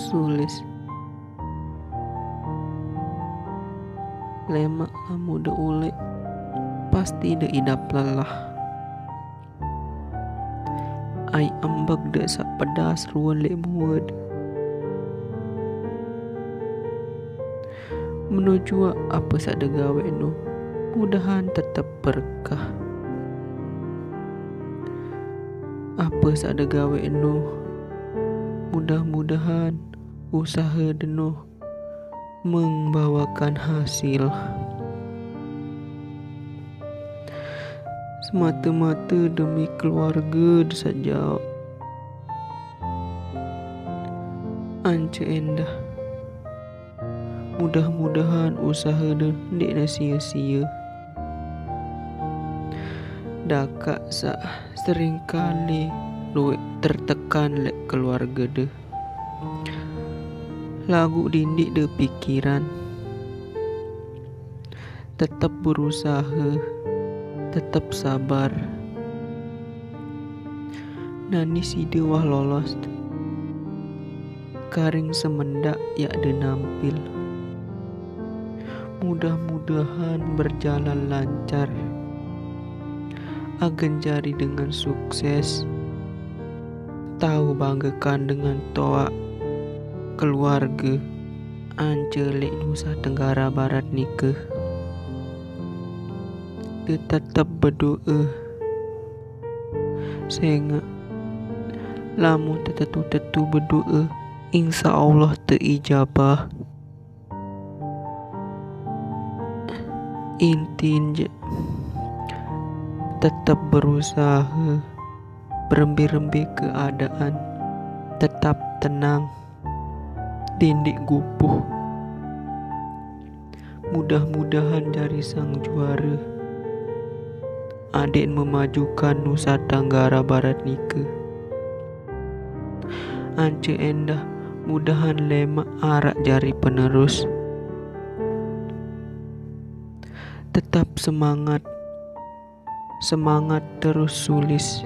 sulis lemak lamu de ule pasti de idap lelah. Ai ambek de sak pedas ruan lek muad. Menuju apa sak de gawe no, mudahan tetap berkah. Apa sak de gawe no, mudah-mudahan usaha deno membawakan hasil. Semata-mata demi keluarga saja. Ance endah. Mudah-mudahan usaha de ndak sia-sia. Dakak sak sering kali luwek tertekan lek keluarga de. Lagu dindik de pikiran. Tetap berusaha, tetap sabar. Nani si wah lolos. Karing semendak yak de nampil. Mudah-mudahan berjalan lancar. Agen jari dengan sukses. Tahu banggakan dengan toa keluarga ance lek Nusa Tenggara Barat nikah. Tetap berdoa. Sehingga lamu tetu berdoa, insya Allah terijabah. Intin tetap berusaha, berembi-rembi keadaan, tetap tenang, dindik gupuh. Mudah-mudahan dari sang juara, adik memajukan Nusa Tenggara Barat nikah. Ance endah, mudahan lemak arak jari penerus. Tetap semangat, semangat terus sulis.